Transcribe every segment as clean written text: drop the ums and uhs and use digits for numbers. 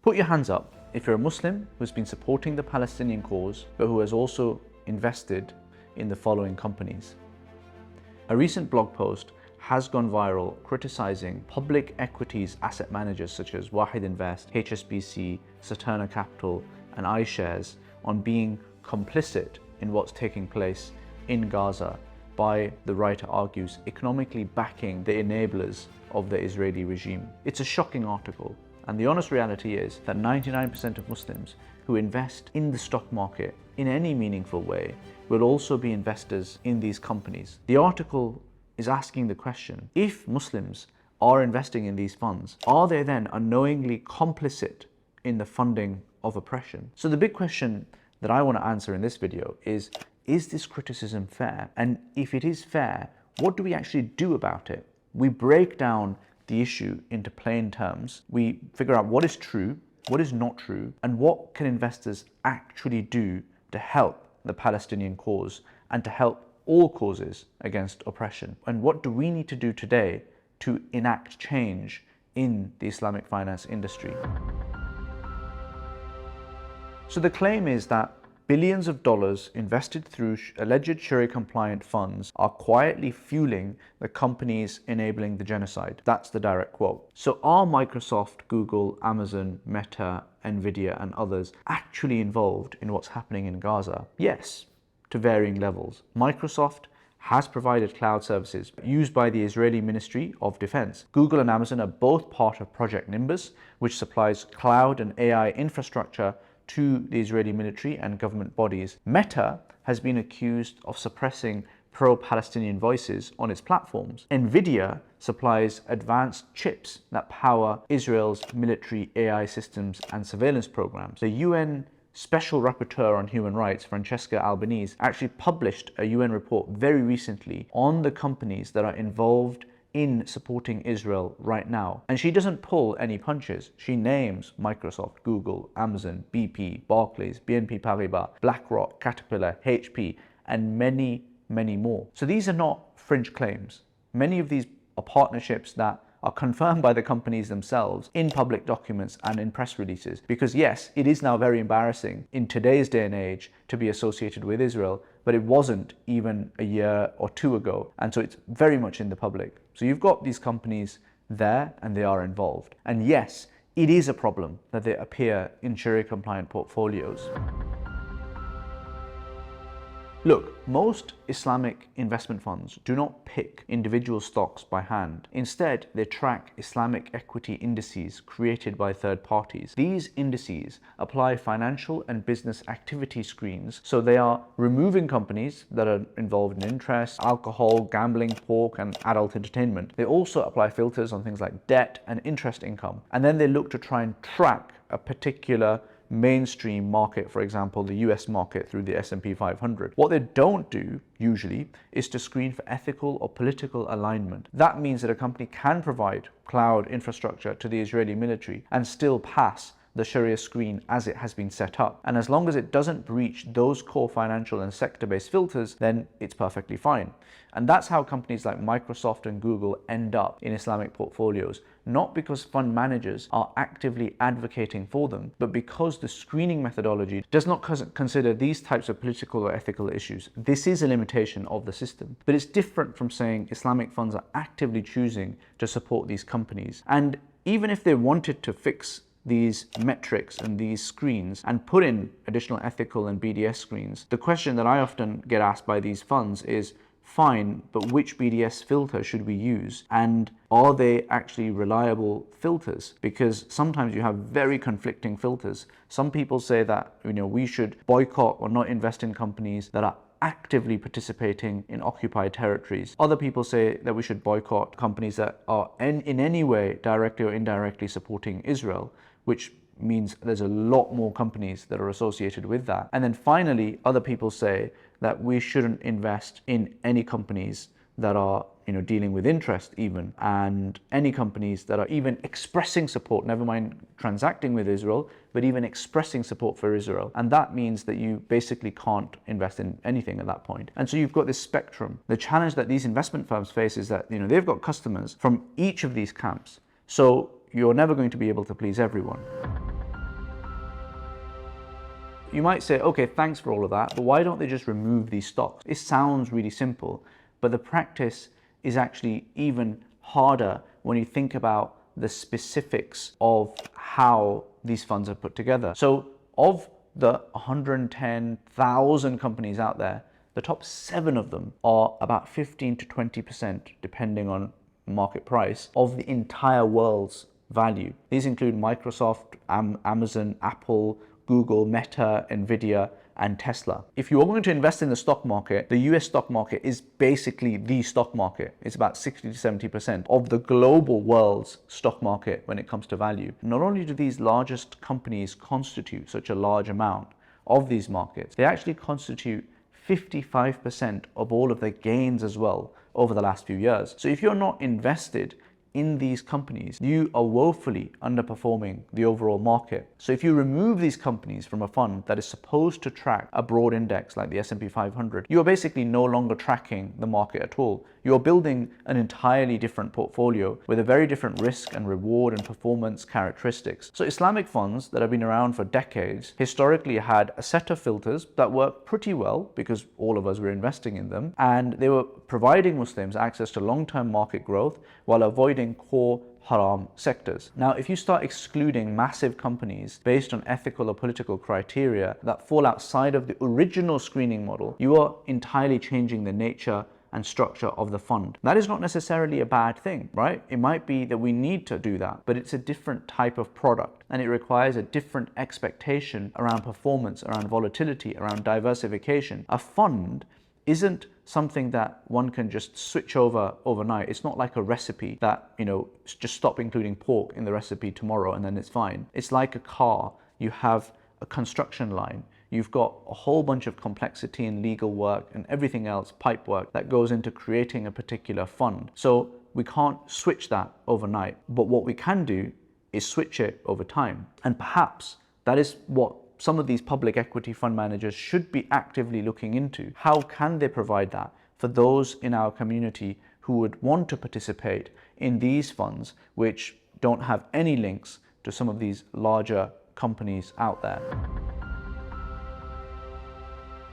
Put your hands up if you're a Muslim who's been supporting the Palestinian cause, but who has also invested in the following companies. A recent blog post has gone viral criticizing public equities asset managers such as Wahed Invest, HSBC, Saturna Capital, and iShares on being complicit in what's taking place in Gaza by, the writer argues, economically backing the enablers of the Israeli regime. It's a shocking article. And the honest reality is that 99% of Muslims who invest in the stock market in any meaningful way will also be investors in these companies. The article is asking the question, if Muslims are investing in these funds, are they then unknowingly complicit in the funding of oppression? So the big question that I want to answer in this video is this criticism fair? And if it is fair, what do we actually do about it? We break down the issue into plain terms. We figure out what is true, what is not true, and what can investors actually do to help the Palestinian cause and to help all causes against oppression. And what do we need to do today to enact change in the Islamic finance industry? So the claim is that billions of dollars invested through alleged Sharia-compliant funds are quietly fueling the companies enabling the genocide. That's the direct quote. So are Microsoft, Google, Amazon, Meta, Nvidia, and others actually involved in what's happening in Gaza? Yes, to varying levels. Microsoft has provided cloud services used by the Israeli Ministry of Defense. Google and Amazon are both part of Project Nimbus, which supplies cloud and AI infrastructure to the Israeli military and government bodies. Meta has been accused of suppressing pro-Palestinian voices on its platforms. Nvidia supplies advanced chips that power Israel's military AI systems and surveillance programs. The UN Special Rapporteur on Human Rights, Francesca Albanese, actually published a UN report very recently on the companies that are involved in supporting Israel right now. And she doesn't pull any punches. She names Microsoft, Google, Amazon, BP, Barclays, BNP Paribas, BlackRock, Caterpillar, HP, and many, many more. So these are not fringe claims. Many of these are partnerships that are confirmed by the companies themselves in public documents and in press releases. Because yes, it is now very embarrassing in today's day and age to be associated with Israel, but it wasn't even a year or two ago. And so it's very much in the public. So you've got these companies there and they are involved. And yes, it is a problem that they appear in Sharia-compliant portfolios. Look, most Islamic investment funds do not pick individual stocks by hand. Instead, they track Islamic equity indices created by third parties. These indices apply financial and business activity screens, so they are removing companies that are involved in interest, alcohol, gambling, pork, and adult entertainment. They also apply filters on things like debt and interest income. And then they look to try and track a particular mainstream market, for example, the US market through the S&P 500. What they don't do, usually, is to screen for ethical or political alignment. That means that a company can provide cloud infrastructure to the Israeli military and still pass the Sharia screen as it has been set up. And as long as it doesn't breach those core financial and sector-based filters, then it's perfectly fine. And that's how companies like Microsoft and Google end up in Islamic portfolios, not because fund managers are actively advocating for them, but because the screening methodology does not consider these types of political or ethical issues. This is a limitation of the system, but it's different from saying Islamic funds are actively choosing to support these companies. And even if they wanted to fix these metrics and these screens and put in additional ethical and BDS screens, the question that I often get asked by these funds is, fine, but which BDS filter should we use? And are they actually reliable filters? Because sometimes you have very conflicting filters. Some people say that, we should boycott or not invest in companies that are actively participating in occupied territories. Other people say that we should boycott companies that are in any way directly or indirectly supporting Israel, which means there's a lot more companies that are associated with that. And then finally, other people say that we shouldn't invest in any companies that are dealing with interest even, and any companies that are even expressing support, never mind transacting with Israel, but even expressing support for Israel. And that means that you basically can't invest in anything at that point. And so you've got this spectrum. The challenge that these investment firms face is that they've got customers from each of these camps. So you're never going to be able to please everyone. you might say, okay, thanks for all of that, but why don't they just remove these stocks? It sounds really simple, but the practice is actually even harder when you think about the specifics of how these funds are put together. So of the 110,000 companies out there, the top 7 of them are about 15 to 20%, depending on market price, of the entire world's value. These include Microsoft, Amazon, Apple, Google, Meta, Nvidia, and Tesla. If you are going to invest in the stock market, the US stock market is basically the stock market. It's about 60 to 70% of the global world's stock market when it comes to value. Not only do these largest companies constitute such a large amount of these markets, they actually constitute 55% of all of the gains as well over the last few years. So if you're not invested in these companies, you are woefully underperforming the overall market. So if you remove these companies from a fund that is supposed to track a broad index like the S&P 500, you are basically no longer tracking the market at all. You are building an entirely different portfolio with a very different risk and reward and performance characteristics. So Islamic funds that have been around for decades historically had a set of filters that worked pretty well because all of us were investing in them, and they were providing Muslims access to long-term market growth while avoiding core haram sectors. Now, if you start excluding massive companies based on ethical or political criteria that fall outside of the original screening model, you are entirely changing the nature and structure of the fund. That is not necessarily a bad thing, right? It might be that we need to do that, but it's a different type of product and it requires a different expectation around performance, around volatility, around diversification. A fund isn't something that one can just switch over overnight. It's not like a recipe that, just stop including pork in the recipe tomorrow and then it's fine. It's like a car. You have a construction line. You've got a whole bunch of complexity and legal work and everything else, pipe work, that goes into creating a particular fund. So we can't switch that overnight. But what we can do is switch it over time. And perhaps that is what some of these public equity fund managers should be actively looking into. How can they provide that for those in our community who would want to participate in these funds, which don't have any links to some of these larger companies out there?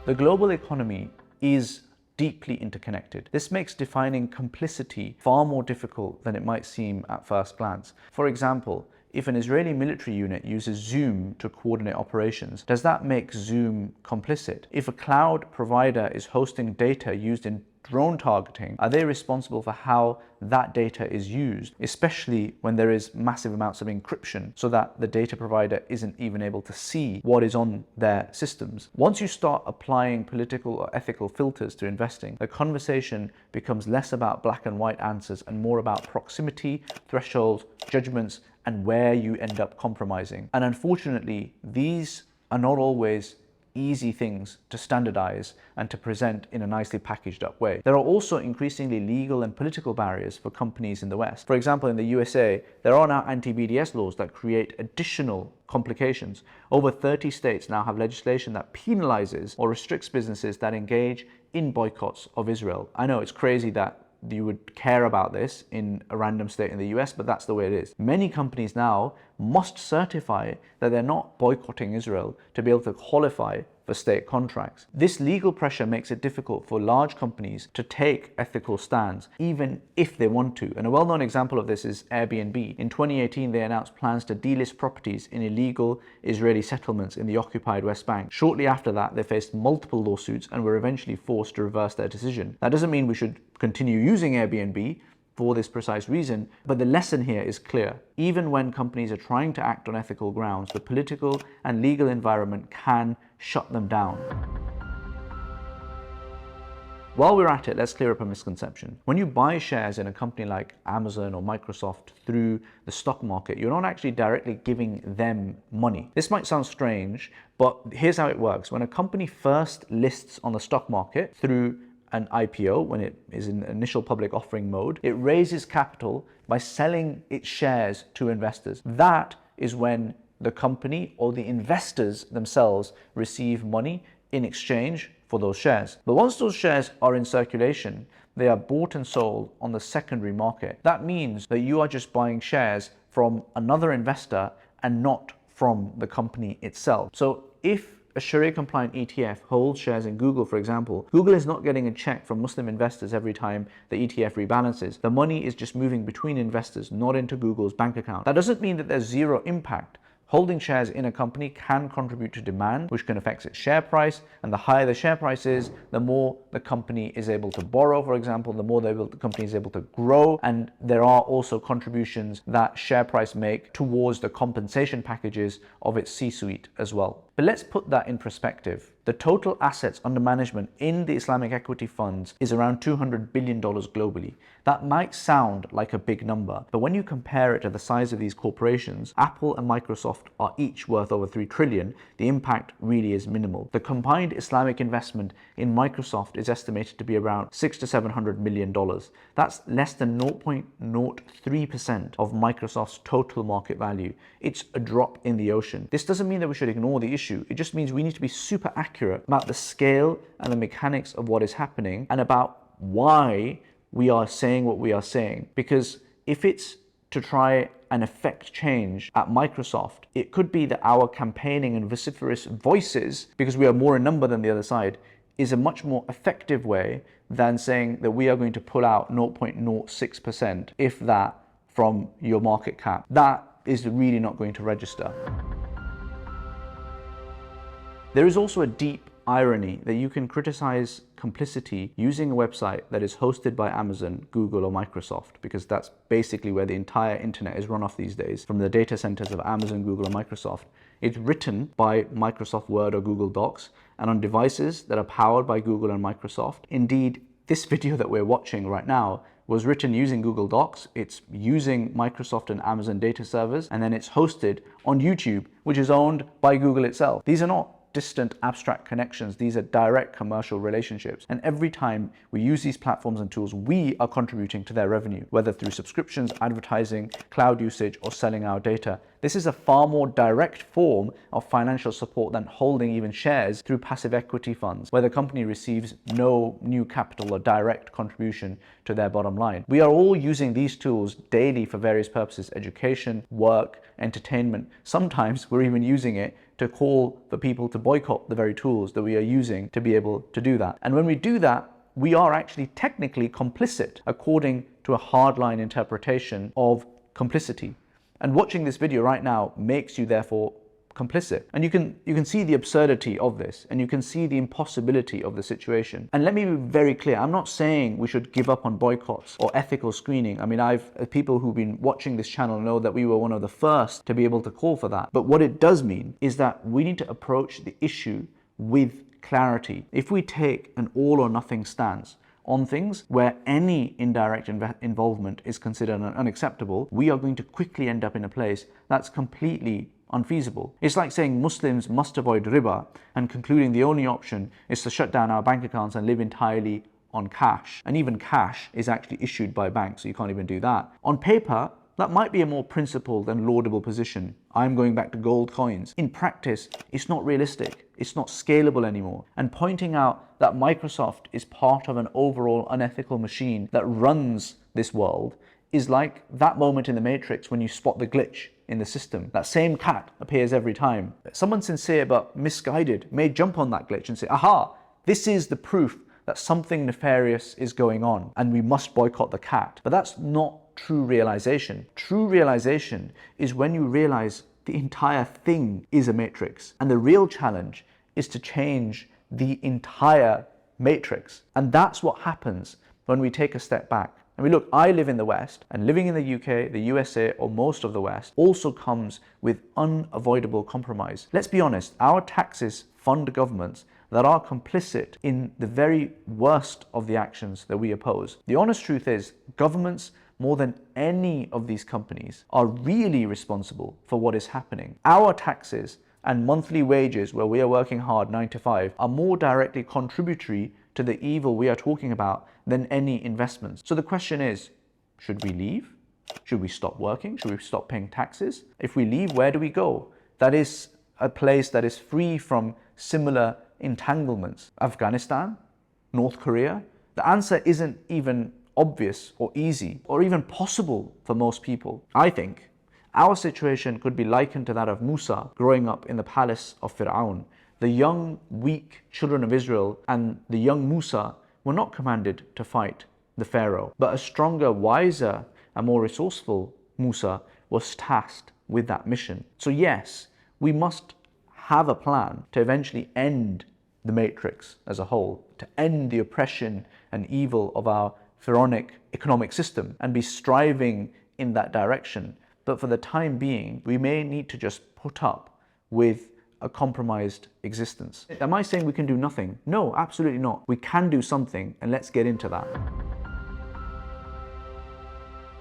The global economy is deeply interconnected. This makes defining complicity far more difficult than it might seem at first glance. For example, if an Israeli military unit uses Zoom to coordinate operations, does that make Zoom complicit? If a cloud provider is hosting data used in drone targeting, are they responsible for how that data is used, especially when there is massive amounts of encryption so that the data provider isn't even able to see what is on their systems? Once you start applying political or ethical filters to investing, the conversation becomes less about black and white answers and more about proximity, thresholds, judgments, and where you end up compromising. And unfortunately, these are not always easy things to standardize and to present in a nicely packaged up way. There are also increasingly legal and political barriers for companies in the West. For example, in the USA, there are now anti-BDS laws that create additional complications. Over 30 states now have legislation that penalizes or restricts businesses that engage in boycotts of Israel. I know it's crazy that you would care about this in a random state in the US, but that's the way it is. Many companies now must certify that they're not boycotting Israel to be able to qualify for state contracts. This legal pressure makes it difficult for large companies to take ethical stands, even if they want to. And a well-known example of this is Airbnb. In 2018, they announced plans to delist properties in illegal Israeli settlements in the occupied West Bank. Shortly after that, they faced multiple lawsuits and were eventually forced to reverse their decision. That doesn't mean we should continue using Airbnb for this precise reason, but the lesson here is clear. Even when companies are trying to act on ethical grounds, the political and legal environment can shut them down. While we're at it, let's clear up a misconception. When you buy shares in a company like Amazon or Microsoft through the stock market, you're not actually directly giving them money. This might sound strange, but here's how it works. When a company first lists on the stock market through an IPO, when it is in initial public offering mode, it raises capital by selling its shares to investors. That is when the company or the investors themselves receive money in exchange for those shares. But once those shares are in circulation, they are bought and sold on the secondary market. That means that you are just buying shares from another investor and not from the company itself. So if a Sharia-compliant ETF holds shares in Google, for example, Google is not getting a check from Muslim investors every time the ETF rebalances. The money is just moving between investors, not into Google's bank account. That doesn't mean that there's zero impact. Holding shares in a company can contribute to demand, which can affect its share price. And the higher the share price is, the more the company is able to borrow, for example, the more the company is able to grow. And there are also contributions that share price make towards the compensation packages of its C-suite as well. But let's put that in perspective. The total assets under management in the Islamic equity funds is around $200 billion globally. That might sound like a big number, but when you compare it to the size of these corporations, Apple and Microsoft are each worth over $3 trillion, the impact really is minimal. The combined Islamic investment in Microsoft is estimated to be around $600 to $700 million. That's less than 0.03% of Microsoft's total market value. It's a drop in the ocean. This doesn't mean that we should ignore the issue. It just means we need to be super accurate about the scale and the mechanics of what is happening and about why we are saying what we are saying. Because if it's to try and affect change at Microsoft, it could be that our campaigning and vociferous voices, because we are more in number than the other side, is a much more effective way than saying that we are going to pull out 0.06%, if that, from your market cap. That is really not going to register. There is also a deep irony that you can criticize complicity using a website that is hosted by Amazon, Google, or Microsoft, because that's basically where the entire internet is run off these days, from the data centers of Amazon, Google, or Microsoft. It's written by Microsoft Word or Google Docs and on devices that are powered by Google and Microsoft. Indeed, this video that we're watching right now was written using Google Docs, it's using Microsoft and Amazon data servers, and then it's hosted on YouTube, which is owned by Google itself. These are not distant abstract connections, these are direct commercial relationships. And every time we use these platforms and tools, we are contributing to their revenue, whether through subscriptions, advertising, cloud usage, or selling our data. This is a far more direct form of financial support than holding even shares through passive equity funds, where the company receives no new capital or direct contribution to their bottom line. We are all using these tools daily for various purposes: education, work, entertainment. Sometimes we're even using it to call for people to boycott the very tools that we are using to be able to do that. And when we do that, we are actually technically complicit, according to a hardline interpretation of complicity. And watching this video right now makes you therefore complicit. And you can see the absurdity of this, and you can see the impossibility of the situation. And let me be very clear, I'm not saying we should give up on boycotts or ethical screening. I mean, people who've been watching this channel know that we were one of the first to be able to call for that. But what it does mean is that we need to approach the issue with clarity. If we take an all or nothing stance on things where any indirect involvement is considered unacceptable, we are going to quickly end up in a place that's completely unfeasible. It's like saying Muslims must avoid riba and concluding the only option is to shut down our bank accounts and live entirely on cash. And even cash is actually issued by banks, so you can't even do that. On paper, that might be a more principled and laudable position. I'm going back to gold coins. In practice, it's not realistic. It's not scalable anymore. And pointing out that Microsoft is part of an overall unethical machine that runs this world is like that moment in the Matrix when you spot the glitch in the system. That same cat appears every time. Someone sincere but misguided may jump on that glitch and say, aha, this is the proof that something nefarious is going on and we must boycott the cat. But that's not true realization. True realization is when you realize the entire thing is a matrix. And the real challenge is to change the entire matrix. And that's what happens when we take a step back. I mean, look, I live in the West, and living in the UK, the USA, or most of the West also comes with unavoidable compromise. Let's be honest, our taxes fund governments that are complicit in the very worst of the actions that we oppose. The honest truth is, governments, more than any of these companies, are really responsible for what is happening. Our taxes and monthly wages, where we are working hard 9 to 5, are more directly contributory to the evil we are talking about than any investments. So the question is, should we leave? Should we stop working? Should we stop paying taxes? If we leave, where do we go? That is a place that is free from similar entanglements. Afghanistan? North Korea? The answer isn't even obvious or easy or even possible for most people. I think our situation could be likened to that of Musa growing up in the palace of Fir'aun. The young, weak children of Israel and the young Musa were not commanded to fight the Pharaoh, but a stronger, wiser, and more resourceful Musa was tasked with that mission. So yes, we must have a plan to eventually end the matrix as a whole, to end the oppression and evil of our pharaonic economic system and be striving in that direction. But for the time being, we may need to just put up with a compromised existence. Am I saying we can do nothing? No, absolutely not. We can do something, and let's get into that.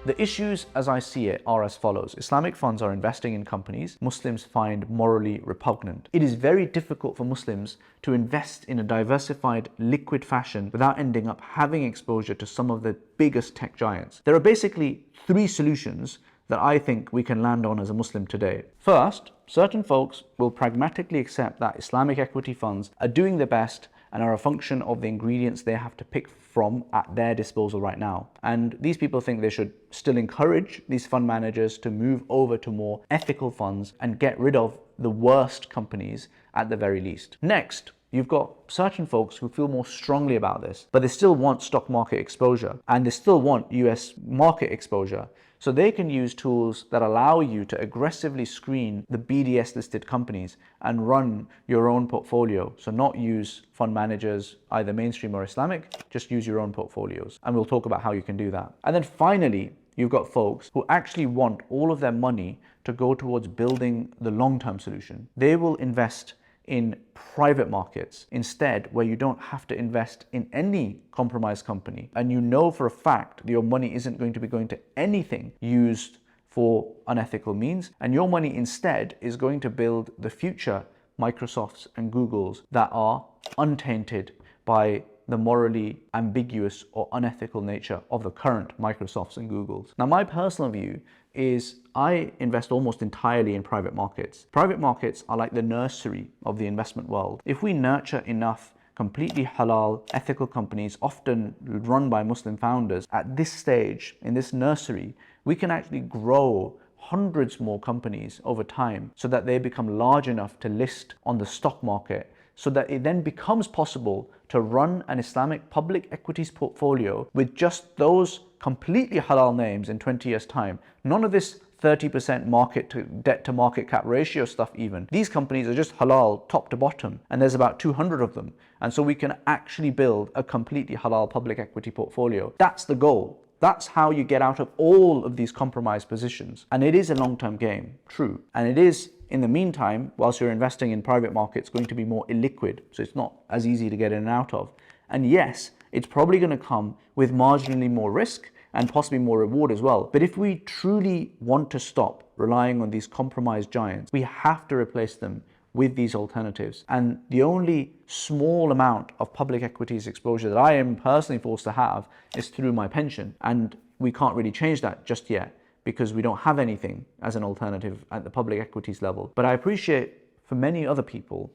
The issues, as I see it, are as follows. Islamic funds are investing in companies Muslims find morally repugnant. It is very difficult for Muslims to invest in a diversified, liquid fashion without ending up having exposure to some of the biggest tech giants. There are basically three solutions that I think we can land on as a Muslim today. First, certain folks will pragmatically accept that Islamic equity funds are doing their best and are a function of the ingredients they have to pick from at their disposal right now. And these people think they should still encourage these fund managers to move over to more ethical funds and get rid of the worst companies at the very least. Next, you've got certain folks who feel more strongly about this, but they still want stock market exposure and they still want US market exposure. So they can use tools that allow you to aggressively screen the BDS listed companies and run your own portfolio. So not use fund managers, either mainstream or Islamic, just use your own portfolios. And we'll talk about how you can do that. And then finally, you've got folks who actually want all of their money to go towards building the long-term solution. They will invest in private markets instead, where you don't have to invest in any compromised company, and you know for a fact that your money isn't going to be going to anything used for unethical means, and your money instead is going to build the future Microsofts and Googles that are untainted by the morally ambiguous or unethical nature of the current Microsofts and Googles. Now, my personal view is I invest almost entirely in private markets. Private markets are like the nursery of the investment world. If we nurture enough completely halal, ethical companies, often run by Muslim founders, at this stage, in this nursery, we can actually grow hundreds more companies over time so that they become large enough to list on the stock market, so that it then becomes possible to run an Islamic public equities portfolio with just those completely halal names in 20 years' time. None of this 30% market to debt to market cap ratio stuff even. These companies are just halal top to bottom, and there's about 200 of them. And so we can actually build a completely halal public equity portfolio. That's the goal. That's how you get out of all of these compromised positions. And it is a long-term game, true. And it is, in the meantime, whilst you're investing in private markets, going to be more illiquid. So it's not as easy to get in and out of. And yes, it's probably going to come with marginally more risk and possibly more reward as well. But if we truly want to stop relying on these compromised giants, we have to replace them with these alternatives. And the only small amount of public equities exposure that I am personally forced to have is through my pension. And we can't really change that just yet because we don't have anything as an alternative at the public equities level. But I appreciate for many other people,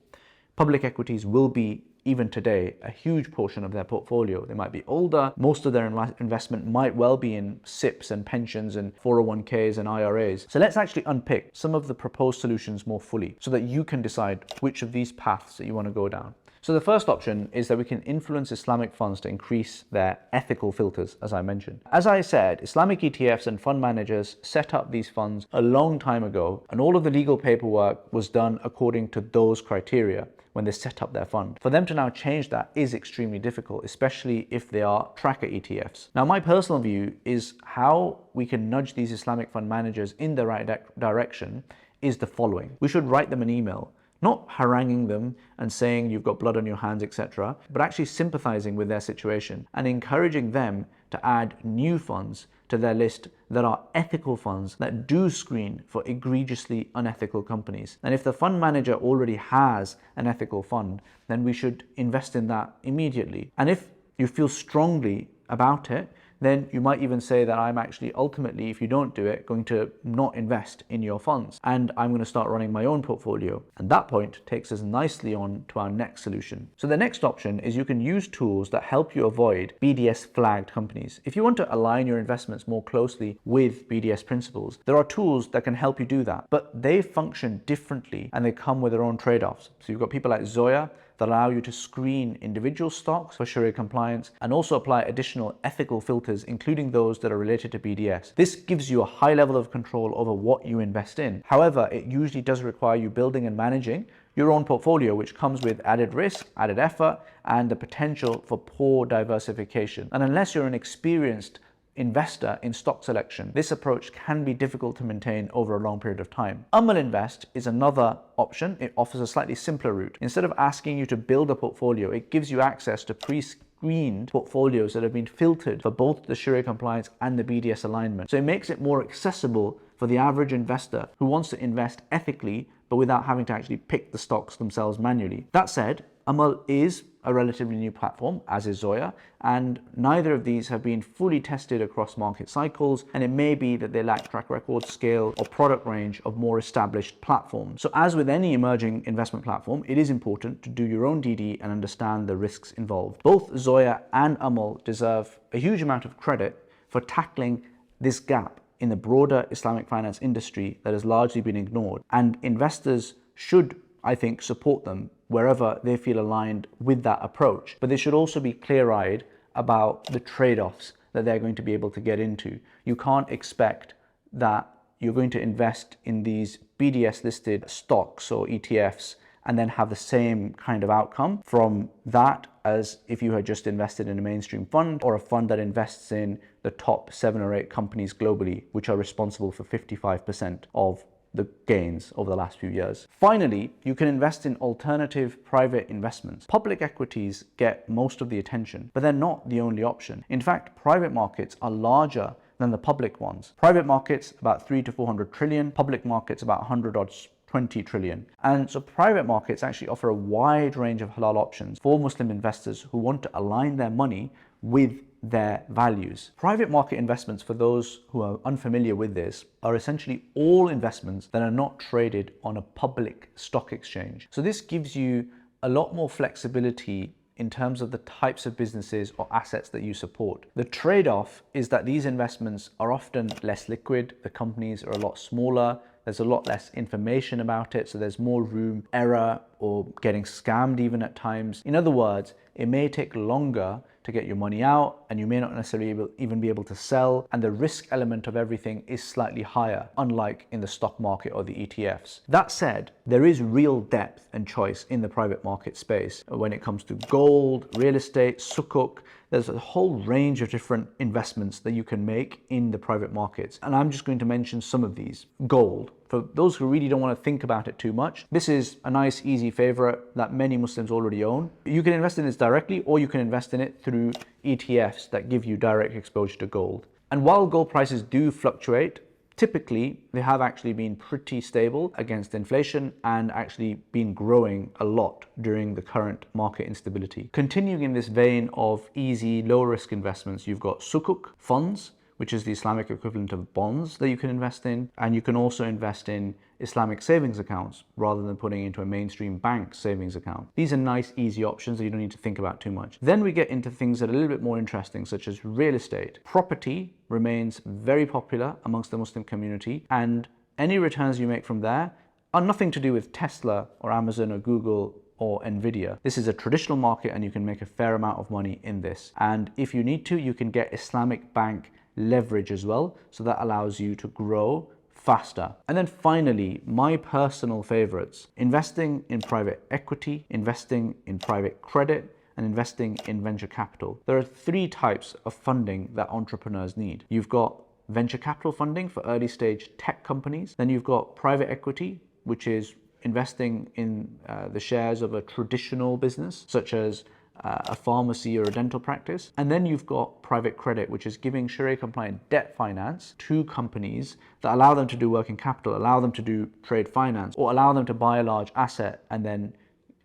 public equities will be, even today, a huge portion of their portfolio. They might be older. Most of their investment might well be in SIPs and pensions and 401ks and IRAs. So let's actually unpick some of the proposed solutions more fully so that you can decide which of these paths that you want to go down. So the first option is that we can influence Islamic funds to increase their ethical filters, as I mentioned. As I said, Islamic ETFs and fund managers set up these funds a long time ago, and all of the legal paperwork was done according to those criteria when they set up their fund. For them to now change that is extremely difficult, especially if they are tracker ETFs. Now, my personal view is how we can nudge these Islamic fund managers in the right direction is the following. We should write them an email, not haranguing them and saying you've got blood on your hands, etc., but actually sympathizing with their situation and encouraging them to add new funds to their list that are ethical funds that do screen for egregiously unethical companies. And if the fund manager already has an ethical fund, then we should invest in that immediately. And if you feel strongly about it, then you might even say that I'm actually ultimately, if you don't do it, going to not invest in your funds and I'm going to start running my own portfolio. And that point takes us nicely on to our next solution. So the next option is you can use tools that help you avoid BDS flagged companies. If you want to align your investments more closely with BDS principles, there are tools that can help you do that, but they function differently and they come with their own trade-offs. So you've got people like Zoya that allow you to screen individual stocks for Sharia compliance and also apply additional ethical filters, including those that are related to BDS. This gives you a high level of control over what you invest in. However, it usually does require you building and managing your own portfolio, which comes with added risk, added effort, and the potential for poor diversification. And unless you're an experienced investor in stock selection, this approach can be difficult to maintain over a long period of time. Amal Invest is another option. It offers a slightly simpler route. Instead of asking you to build a portfolio, it gives you access to pre-screened portfolios that have been filtered for both the Sharia compliance and the BDS alignment. So it makes it more accessible for the average investor who wants to invest ethically but without having to actually pick the stocks themselves manually. That said, Amal is a relatively new platform, as is Zoya, and neither of these have been fully tested across market cycles, and it may be that they lack track record, scale, or product range of more established platforms. So as with any emerging investment platform, it is important to do your own DD and understand the risks involved. Both Zoya and Amal deserve a huge amount of credit for tackling this gap in the broader Islamic finance industry that has largely been ignored, and investors should, I think, support them wherever they feel aligned with that approach. But they should also be clear-eyed about the trade-offs that they're going to be able to get into. You can't expect that you're going to invest in these BDS listed stocks or ETFs and then have the same kind of outcome from that as if you had just invested in a mainstream fund or a fund that invests in the top 7 or 8 companies globally, which are responsible for 55% of the gains over the last few years. Finally, you can invest in alternative private investments. Public equities get most of the attention, but they're not the only option. In fact, private markets are larger than the public ones. Private markets about 300 to 400 trillion, public markets about 100 or 20 trillion. And so private markets actually offer a wide range of halal options for Muslim investors who want to align their money with their values. Private market investments, for those who are unfamiliar with this, are essentially all investments that are not traded on a public stock exchange. So this gives you a lot more flexibility in terms of the types of businesses or assets that you support. The trade-off is that these investments are often less liquid, the companies are a lot smaller, there's a lot less information about it, so there's more room, error, or getting scammed even at times. In other words, it may take longer to get your money out, and you may not necessarily even be able to sell, and the risk element of everything is slightly higher, unlike in the stock market or the ETFs. That said, there is real depth and choice in the private market space when it comes to gold, real estate, sukuk. There's a whole range of different investments that you can make in the private markets, and I'm just going to mention some of these. Gold. For those who really don't want to think about it too much, this is a nice, easy favorite that many Muslims already own. You can invest in this directly, or you can invest in it through ETFs that give you direct exposure to gold. And while gold prices do fluctuate, typically they have actually been pretty stable against inflation and actually been growing a lot during the current market instability. Continuing in this vein of easy, low risk investments, you've got sukuk funds, which is the Islamic equivalent of bonds that you can invest in. And you can also invest in Islamic savings accounts rather than putting into a mainstream bank savings account. These are nice, easy options that you don't need to think about too much. Then we get into things that are a little bit more interesting, such as real estate. Property remains very popular amongst the Muslim community, and any returns you make from there are nothing to do with Tesla or Amazon or Google or Nvidia. This is a traditional market and you can make a fair amount of money in this. And if you need to, you can get Islamic bank leverage as well, so that allows you to grow faster. And then finally, my personal favorites: investing in private equity, investing in private credit, and investing in venture capital. There are 3 types of funding that entrepreneurs need. You've got venture capital funding for early stage tech companies. Then you've got private equity, which is investing in the shares of a traditional business, such as a pharmacy or a dental practice. And then you've got private credit, which is giving Sharia compliant debt finance to companies that allow them to do working capital, allow them to do trade finance, or allow them to buy a large asset and then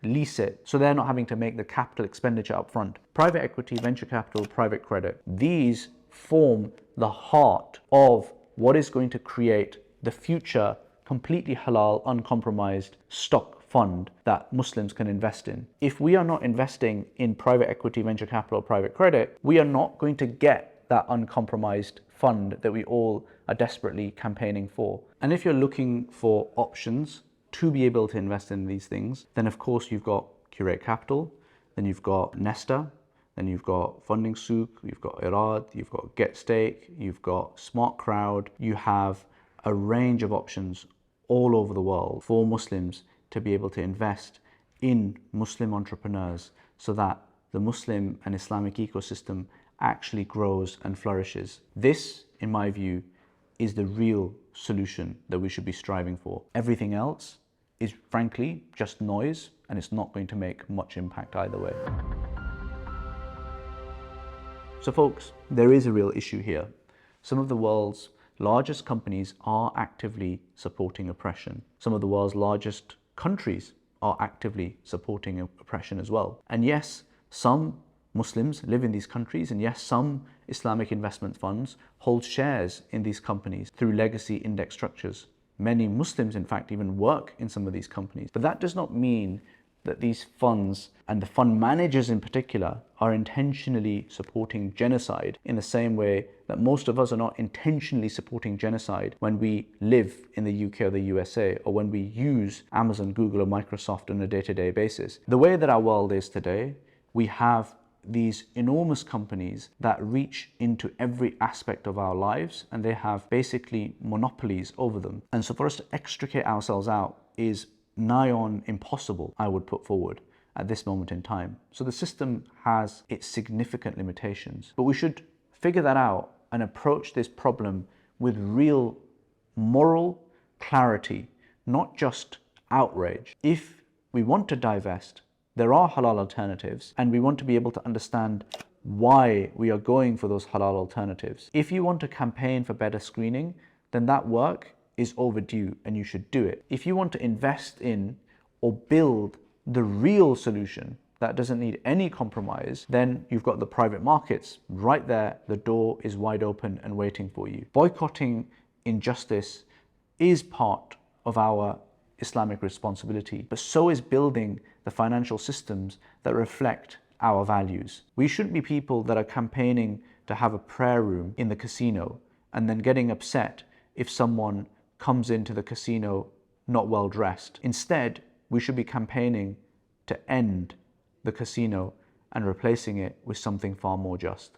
lease it, so they're not having to make the capital expenditure up front. Private equity, venture capital, private credit. These form the heart of what is going to create the future completely halal, uncompromised stock fund that Muslims can invest in. If we are not investing in private equity, venture capital, private credit, we are not going to get that uncompromised fund that we all are desperately campaigning for. And if you're looking for options to be able to invest in these things, then of course you've got Curate Capital, then you've got Nesta, then you've got Funding Souk, you've got Irad, you've got GetStake, you've got Smart Crowd. You have a range of options all over the world for Muslims to be able to invest in Muslim entrepreneurs so that the Muslim and Islamic ecosystem actually grows and flourishes. This, in my view, is the real solution that we should be striving for. Everything else is frankly just noise, and it's not going to make much impact either way. So folks, there is a real issue here. Some of the world's largest companies are actively supporting oppression. Some of the world's largest countries are actively supporting oppression as well. And yes, some Muslims live in these countries, and yes, some Islamic investment funds hold shares in these companies through legacy index structures. Many Muslims, in fact, even work in some of these companies. But that does not mean that these funds, and the fund managers in particular, are intentionally supporting genocide in the same way that most of us are not intentionally supporting genocide when we live in the UK or the USA, or when we use Amazon, Google, or Microsoft on a day-to-day basis. The way that our world is today, we have these enormous companies that reach into every aspect of our lives, and they have basically monopolies over them. And so for us to extricate ourselves out is nigh on impossible, I would put forward at this moment in time. So the system has its significant limitations, but we should figure that out and approach this problem with real moral clarity, not just outrage. If we want to divest, there are halal alternatives, and we want to be able to understand why we are going for those halal alternatives. If you want to campaign for better screening, then that work is overdue and you should do it. If you want to invest in or build the real solution that doesn't need any compromise, then you've got the private markets right there. The door is wide open and waiting for you. Boycotting injustice is part of our Islamic responsibility, but so is building the financial systems that reflect our values. We shouldn't be people that are campaigning to have a prayer room in the casino and then getting upset if someone comes into the casino not well dressed. Instead, we should be campaigning to end the casino and replacing it with something far more just.